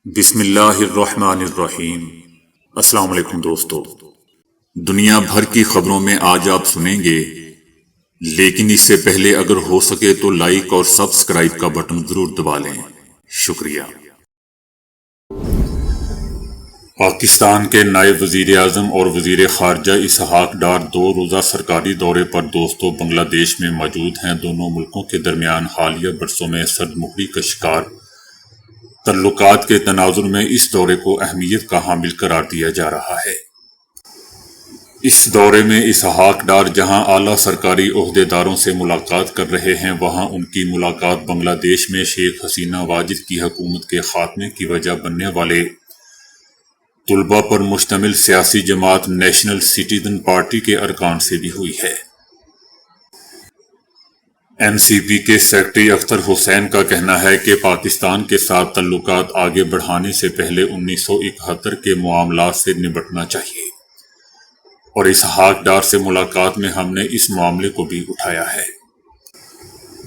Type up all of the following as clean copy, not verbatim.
بسم اللہ الرحمن الرحیم۔ السلام علیکم دوستو، دنیا بھر کی خبروں میں آج آپ سنیں گے، لیکن اس سے پہلے اگر ہو سکے تو لائک اور سبسکرائب کا بٹن ضرور دبا لیں۔ شکریہ۔ پاکستان کے نائب وزیر اعظم اور وزیر خارجہ اسحاق ڈار 2 روزہ سرکاری دورے پر دوستو بنگلہ دیش میں موجود ہیں۔ دونوں ملکوں کے درمیان حالیہ برسوں میں سرد مہری کا شکار تعلقات کے تناظر میں اس دورے کو اہمیت کا حامل قرار دیا جا رہا ہے۔ اس دورے میں اسحاق ڈار جہاں اعلیٰ سرکاری عہدیداروں سے ملاقات کر رہے ہیں، وہاں ان کی ملاقات بنگلہ دیش میں شیخ حسینہ واجد کی حکومت کے خاتمے کی وجہ بننے والے طلباء پر مشتمل سیاسی جماعت نیشنل سٹیزن پارٹی کے ارکان سے بھی ہوئی ہے۔ NCP کے سیکرٹری اختر حسین کا کہنا ہے کہ پاکستان کے ساتھ تعلقات آگے بڑھانے سے پہلے 1971 کے معاملات سے نمٹنا چاہیے، اور اسحاق ڈار سے ملاقات میں ہم نے اس معاملے کو بھی اٹھایا ہے۔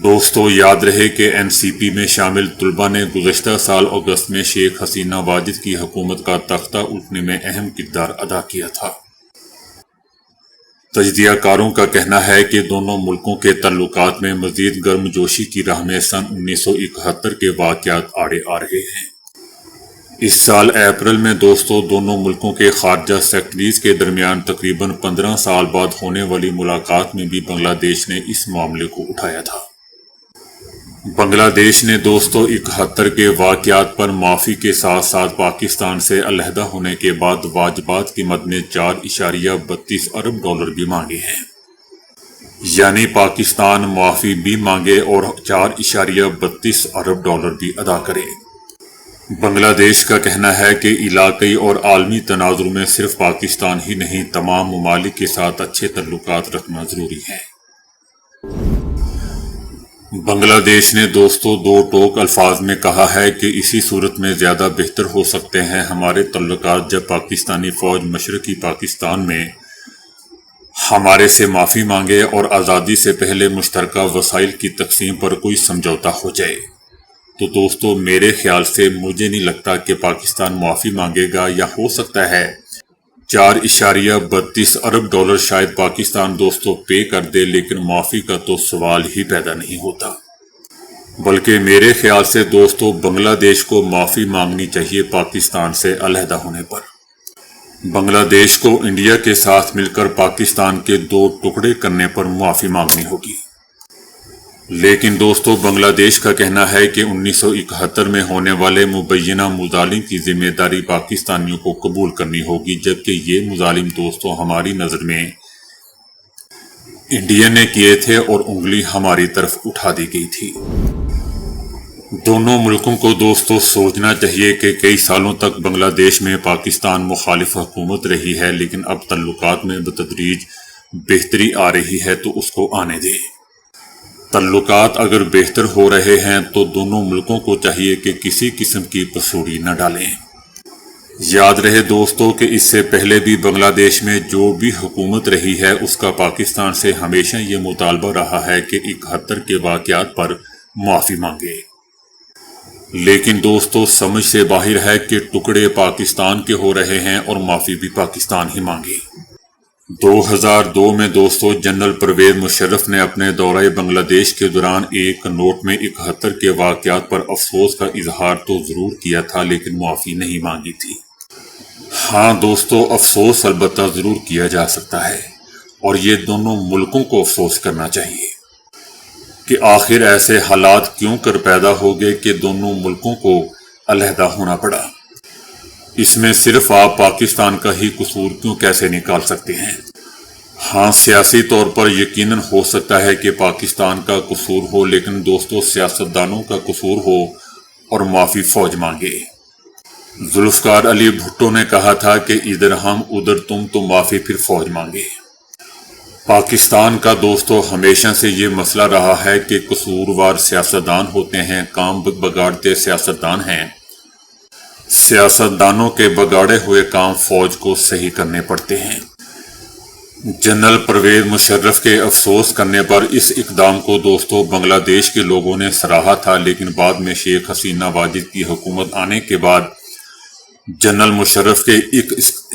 دوستو، یاد رہے کہ NCP میں شامل طلباء نے گزشتہ سال اگست میں شیخ حسینہ واجد کی حکومت کا تختہ الٹنے میں اہم کردار ادا کیا تھا۔ تجزیہ کاروں کا کہنا ہے کہ دونوں ملکوں کے تعلقات میں مزید گرم جوشی کی راہ میں سن 1971 کے واقعات آڑے آ رہے ہیں۔ اس سال اپریل میں دوستو دونوں ملکوں کے خارجہ سیکرٹریز کے درمیان تقریباً 15 سال بعد ہونے والی ملاقات میں بھی بنگلہ دیش نے اس معاملے کو اٹھایا تھا۔ بنگلہ دیش نے دوستو 71 کے واقعات پر معافی کے ساتھ ساتھ پاکستان سے علیحدہ ہونے کے بعد واجبات کی مد میں $4.32 ارب بھی مانگے ہیں، یعنی پاکستان معافی بھی مانگے اور $4.32 ارب بھی ادا کرے۔ بنگلہ دیش کا کہنا ہے کہ علاقائی اور عالمی تناظر میں صرف پاکستان ہی نہیں، تمام ممالک کے ساتھ اچھے تعلقات رکھنا ضروری ہے۔ بنگلہ دیش نے دوستو 2 ٹوک الفاظ میں کہا ہے کہ اسی صورت میں زیادہ بہتر ہو سکتے ہیں ہمارے تعلقات جب پاکستانی فوج مشرقی پاکستان میں ہمارے سے معافی مانگے اور آزادی سے پہلے مشترکہ وسائل کی تقسیم پر کوئی سمجھوتا ہو جائے۔ تو دوستو میرے خیال سے مجھے نہیں لگتا کہ پاکستان معافی مانگے گا، یا ہو سکتا ہے $4.32 ارب شاید پاکستان دوستو پے کر دے، لیکن معافی کا تو سوال ہی پیدا نہیں ہوتا۔ بلکہ میرے خیال سے دوستو بنگلہ دیش کو معافی مانگنی چاہیے پاکستان سے علیحدہ ہونے پر۔ بنگلہ دیش کو انڈیا کے ساتھ مل کر پاکستان کے 2 ٹکڑے کرنے پر معافی مانگنی ہوگی۔ لیکن دوستو بنگلہ دیش کا کہنا ہے کہ 1971 میں ہونے والے مبینہ مظالم کی ذمہ داری پاکستانیوں کو قبول کرنی ہوگی، جبکہ یہ مظالم دوستو ہماری نظر میں انڈیا نے کیے تھے اور انگلی ہماری طرف اٹھا دی گئی تھی۔ دونوں ملکوں کو دوستو سوچنا چاہیے کہ کئی سالوں تک بنگلہ دیش میں پاکستان مخالف حکومت رہی ہے، لیکن اب تعلقات میں بتدریج بہتری آ رہی ہے تو اس کو آنے دیں۔ تعلقات اگر بہتر ہو رہے ہیں تو دونوں ملکوں کو چاہیے کہ کسی قسم کی پسوڑی نہ ڈالیں۔ یاد رہے دوستو کہ اس سے پہلے بھی بنگلہ دیش میں جو بھی حکومت رہی ہے اس کا پاکستان سے ہمیشہ یہ مطالبہ رہا ہے کہ 71 کے واقعات پر معافی مانگے، لیکن دوستو سمجھ سے باہر ہے کہ ٹکڑے پاکستان کے ہو رہے ہیں اور معافی بھی پاکستان ہی مانگے۔ 2002 میں دوستو جنرل پرویز مشرف نے اپنے دورہ بنگلہ دیش کے دوران ایک نوٹ میں 71 کے واقعات پر افسوس کا اظہار تو ضرور کیا تھا، لیکن معافی نہیں مانگی تھی۔ ہاں دوستو، افسوس البتہ ضرور کیا جا سکتا ہے، اور یہ دونوں ملکوں کو افسوس کرنا چاہیے کہ آخر ایسے حالات کیوں کر پیدا ہو گئے کہ دونوں ملکوں کو علیحدہ ہونا پڑا۔ اس میں صرف آپ پاکستان کا ہی قصور کیوں کیسے نکال سکتے ہیں؟ ہاں سیاسی طور پر یقیناً ہو سکتا ہے کہ پاکستان کا قصور ہو، لیکن دوستو سیاستدانوں کا قصور ہو اور معافی فوج مانگے۔ ذوالفقار علی بھٹو نے کہا تھا کہ ادھر ہم ادھر تم، تو معافی پھر فوج مانگے۔ پاکستان کا دوستو ہمیشہ سے یہ مسئلہ رہا ہے کہ قصوروار سیاستدان ہوتے ہیں، کام بگاڑتے سیاستدان ہیں۔ سیاستدانوں کے بگاڑے ہوئے کام فوج کو صحیح کرنے پڑتے ہیں۔ جنرل پرویز مشرف کے افسوس کرنے پر اس اقدام کو دوستو بنگلہ دیش کے لوگوں نے سراہا تھا، لیکن بعد میں شیخ حسینہ واجد کی حکومت آنے کے بعد جنرل مشرف کے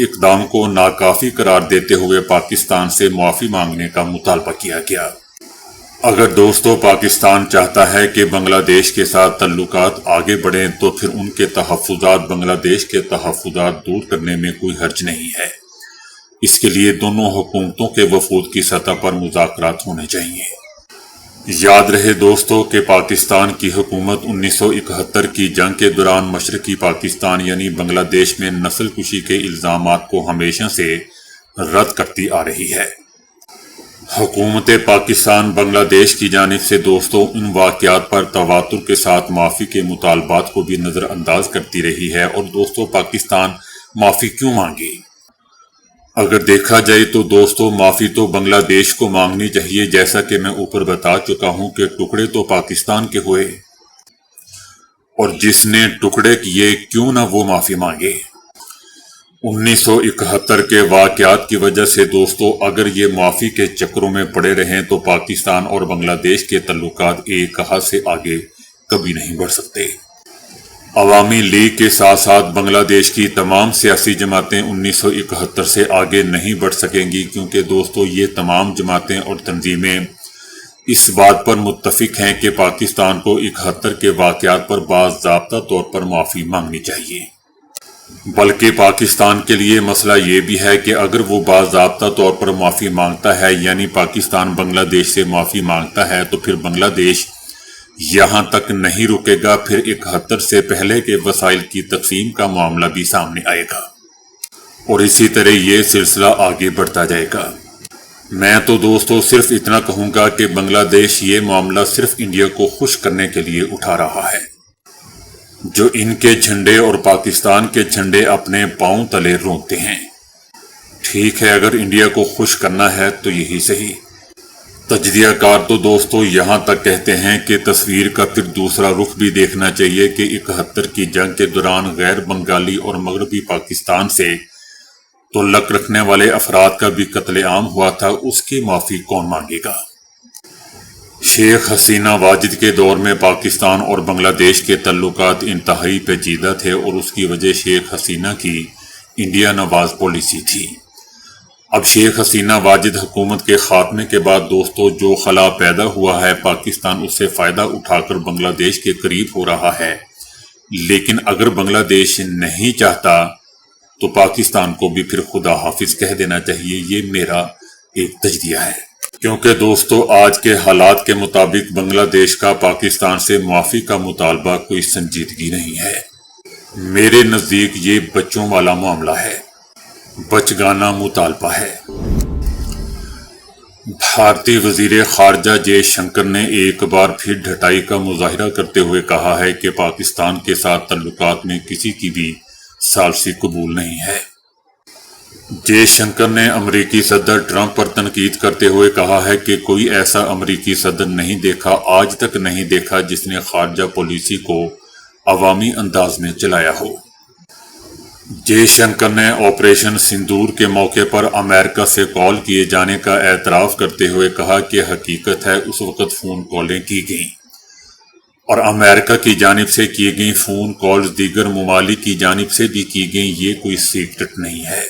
اقدام کو ناکافی قرار دیتے ہوئے پاکستان سے معافی مانگنے کا مطالبہ کیا گیا۔ اگر دوستو پاکستان چاہتا ہے کہ بنگلہ دیش کے ساتھ تعلقات آگے بڑھیں تو پھر ان کے تحفظات بنگلہ دیش کے تحفظات دور کرنے میں کوئی حرج نہیں ہے۔ اس کے لیے دونوں حکومتوں کے وفود کی سطح پر مذاکرات ہونے چاہیے۔ یاد رہے دوستو کہ پاکستان کی حکومت 1971 کی جنگ کے دوران مشرقی پاکستان یعنی بنگلہ دیش میں نسل کشی کے الزامات کو ہمیشہ سے رد کرتی آ رہی ہے۔ حکومت پاکستان بنگلہ دیش کی جانب سے دوستو ان واقعات پر تواتر کے ساتھ معافی کے مطالبات کو بھی نظر انداز کرتی رہی ہے۔ اور دوستو پاکستان معافی کیوں مانگے؟ اگر دیکھا جائے تو دوستو معافی تو بنگلہ دیش کو مانگنی چاہیے، جیسا کہ میں اوپر بتا چکا ہوں کہ ٹکڑے تو پاکستان کے ہوئے، اور جس نے ٹکڑے کیے کیوں نہ وہ معافی مانگے۔ 1971 کے واقعات کی وجہ سے دوستو اگر یہ معافی کے چکروں میں پڑے رہیں تو پاکستان اور بنگلہ دیش کے تعلقات ایک حد سے آگے کبھی نہیں بڑھ سکتے۔ عوامی لیگ کے ساتھ ساتھ بنگلہ دیش کی تمام سیاسی جماعتیں 1971 سے آگے نہیں بڑھ سکیں گی، کیونکہ دوستو یہ تمام جماعتیں اور تنظیمیں اس بات پر متفق ہیں کہ پاکستان کو 71 کے واقعات پر باضابطہ طور پر معافی مانگنی چاہیے۔ بلکہ پاکستان کے لیے مسئلہ یہ بھی ہے کہ اگر وہ باضابطہ طور پر معافی مانگتا ہے، یعنی پاکستان بنگلہ دیش سے معافی مانگتا ہے، تو پھر بنگلہ دیش یہاں تک نہیں رکے گا، پھر 71 سے پہلے کے وسائل کی تقسیم کا معاملہ بھی سامنے آئے گا، اور اسی طرح یہ سلسلہ آگے بڑھتا جائے گا۔ میں تو دوستو صرف اتنا کہوں گا کہ بنگلہ دیش یہ معاملہ صرف انڈیا کو خوش کرنے کے لیے اٹھا رہا ہے، جو ان کے جھنڈے اور پاکستان کے جھنڈے اپنے پاؤں تلے رونتے ہیں۔ ٹھیک ہے، اگر انڈیا کو خوش کرنا ہے تو یہی صحیح۔ تجزیہ کار تو دوستو یہاں تک کہتے ہیں کہ تصویر کا پھر دوسرا رخ بھی دیکھنا چاہیے کہ 71 کی جنگ کے دوران غیر بنگالی اور مغربی پاکستان سے تعلق رکھنے والے افراد کا بھی قتل عام ہوا تھا، اس کی معافی کون مانگے گا؟ شیخ حسینہ واجد کے دور میں پاکستان اور بنگلہ دیش کے تعلقات انتہائی پیچیدہ تھے، اور اس کی وجہ شیخ حسینہ کی انڈیا نواز پالیسی تھی۔ اب شیخ حسینہ واجد حکومت کے خاتمے کے بعد دوستو جو خلا پیدا ہوا ہے، پاکستان اس سے فائدہ اٹھا کر بنگلہ دیش کے قریب ہو رہا ہے، لیکن اگر بنگلہ دیش نہیں چاہتا تو پاکستان کو بھی پھر خدا حافظ کہہ دینا چاہیے۔ یہ میرا ایک تجزیہ ہے، کیونکہ دوستو آج کے حالات کے مطابق بنگلہ دیش کا پاکستان سے معافی کا مطالبہ کوئی سنجیدگی نہیں ہے۔ میرے نزدیک یہ بچوں والا معاملہ ہے، بچگانہ مطالبہ ہے۔ بھارتی وزیر خارجہ جے شنکر نے ایک بار پھر ڈھٹائی کا مظاہرہ کرتے ہوئے کہا ہے کہ پاکستان کے ساتھ تعلقات میں کسی کی بھی ثالثی قبول نہیں ہے۔ جے شنکر نے امریکی صدر ٹرمپ پر تنقید کرتے ہوئے کہا ہے کہ کوئی ایسا امریکی صدر نہیں دیکھا، آج تک نہیں دیکھا، جس نے خارجہ پالیسی کو عوامی انداز میں چلایا ہو۔ جے شنکر نے آپریشن سندور کے موقع پر امریکہ سے کال کیے جانے کا اعتراف کرتے ہوئے کہا کہ حقیقت ہے اس وقت فون کالیں کی گئیں، اور امریکہ کی جانب سے کی گئیں فون کالز دیگر ممالک کی جانب سے بھی کی گئیں، یہ کوئی سیکرٹ نہیں ہے۔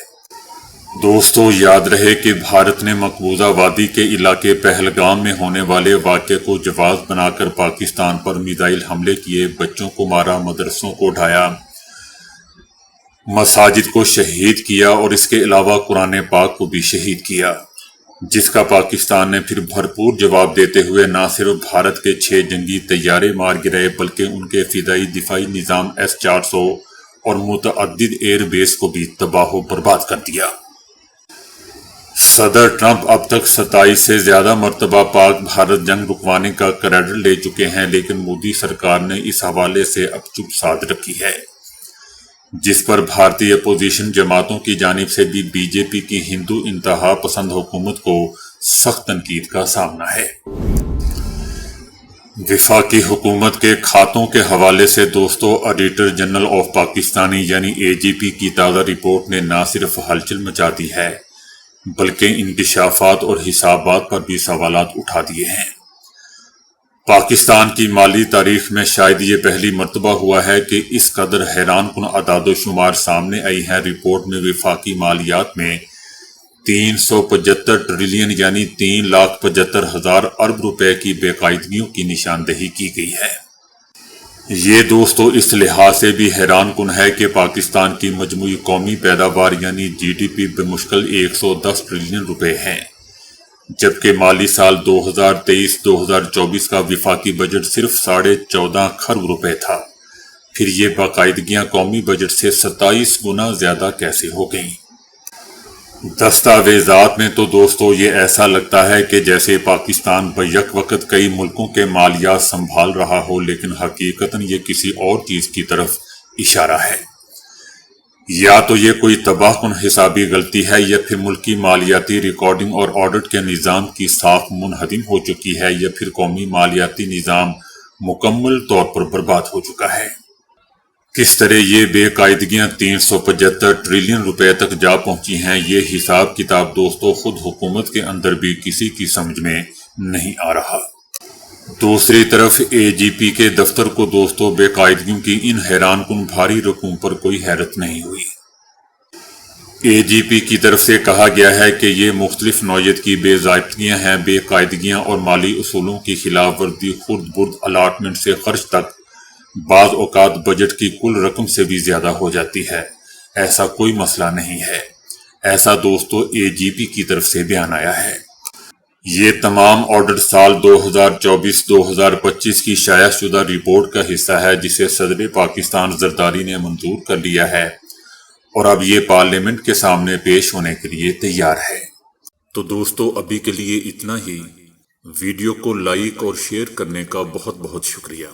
دوستو یاد رہے کہ بھارت نے مقبوضہ وادی کے علاقے پہلگام میں ہونے والے واقعے کو جواز بنا کر پاکستان پر میزائل حملے کیے، بچوں کو مارا، مدرسوں کو ڈھایا، مساجد کو شہید کیا، اور اس کے علاوہ قرآن پاک کو بھی شہید کیا، جس کا پاکستان نے پھر بھرپور جواب دیتے ہوئے نہ صرف بھارت کے 6 جنگی طیارے مار گرائے بلکہ ان کے فضائی دفاعی نظام S-400 اور متعدد ایئر بیس کو بھی تباہ و برباد کر دیا۔ صدر ٹرمپ اب تک 27 سے زیادہ مرتبہ پاک بھارت جنگ رکوانے کا کریڈٹ لے چکے ہیں، لیکن مودی سرکار نے اس حوالے سے اب چپ سادھ رکھی ہے، جس پر بھارتی اپوزیشن جماعتوں کی جانب سے بھی بی جے پی کی ہندو انتہا پسند حکومت کو سخت تنقید کا سامنا ہے۔ وفاقی حکومت کے کھاتوں کے حوالے سے دوستو آڈیٹر جنرل آف پاکستانی یعنی AGP کی تازہ رپورٹ نے نہ صرف ہلچل مچا دی ہے بلکہ انکشافات اور حسابات پر بھی سوالات اٹھا دیے ہیں۔ پاکستان کی مالی تاریخ میں شاید یہ پہلی مرتبہ ہوا ہے کہ اس قدر حیران کن اعداد و شمار سامنے آئی ہے۔ رپورٹ میں وفاقی مالیات میں 375 ٹریلین یعنی 3,75,000 ارب روپے کی بے قاعدگیوں کی نشاندہی کی گئی ہے۔ یہ دوستو اس لحاظ سے بھی حیران کن ہے کہ پاکستان کی مجموعی قومی پیداوار یعنی جی ڈی پی بمشکل 110 ٹریلین روپے ہیں، جبکہ مالی سال 2023-2024 کا وفاقی بجٹ صرف 14.5 کھرب روپے تھا۔ پھر یہ باقاعدگیاں قومی بجٹ سے 27 گنا زیادہ کیسے ہو گئیں؟ دستاویزات میں تو دوستو یہ ایسا لگتا ہے کہ جیسے پاکستان بیک وقت کئی ملکوں کے مالیات سنبھال رہا ہو، لیکن حقیقتاً یہ کسی اور چیز کی طرف اشارہ ہے۔ یا تو یہ کوئی تباہ کن حسابی غلطی ہے، یا پھر ملکی مالیاتی ریکارڈنگ اور آڈٹ کے نظام کی ساخت منہدم ہو چکی ہے، یا پھر قومی مالیاتی نظام مکمل طور پر برباد ہو چکا ہے۔ کس طرح یہ بے قاعدگیاں 375 ٹریلین روپے تک جا پہنچی ہیں، یہ حساب کتاب دوستو خود حکومت کے اندر بھی کسی کی سمجھ میں نہیں آ رہا۔ دوسری طرف اے جی پی کے دفتر کو دوستو بے قاعدگیوں کی ان حیران کن بھاری رقوم پر کوئی حیرت نہیں ہوئی۔ اے جی پی کی طرف سے کہا گیا ہے کہ یہ مختلف نوعیت کی بے ضابطگیاں ہیں۔ بے قاعدگیاں اور مالی اصولوں کی خلاف ورزی خرد برد الاٹمنٹ سے خرچ تک بعض اوقات بجٹ کی کل رقم سے بھی زیادہ ہو جاتی ہے۔ ایسا کوئی مسئلہ نہیں ہے، ایسا دوستو اے جی پی کی طرف سے بیان آیا ہے۔ یہ تمام آڈٹ سال 2024-2025 کی شائع شدہ رپورٹ کا حصہ ہے، جسے صدر پاکستان زرداری نے منظور کر لیا ہے اور اب یہ پارلیمنٹ کے سامنے پیش ہونے کے لیے تیار ہے۔ تو دوستو ابھی کے لیے اتنا ہی۔ ویڈیو کو لائک اور شیئر کرنے کا بہت بہت شکریہ۔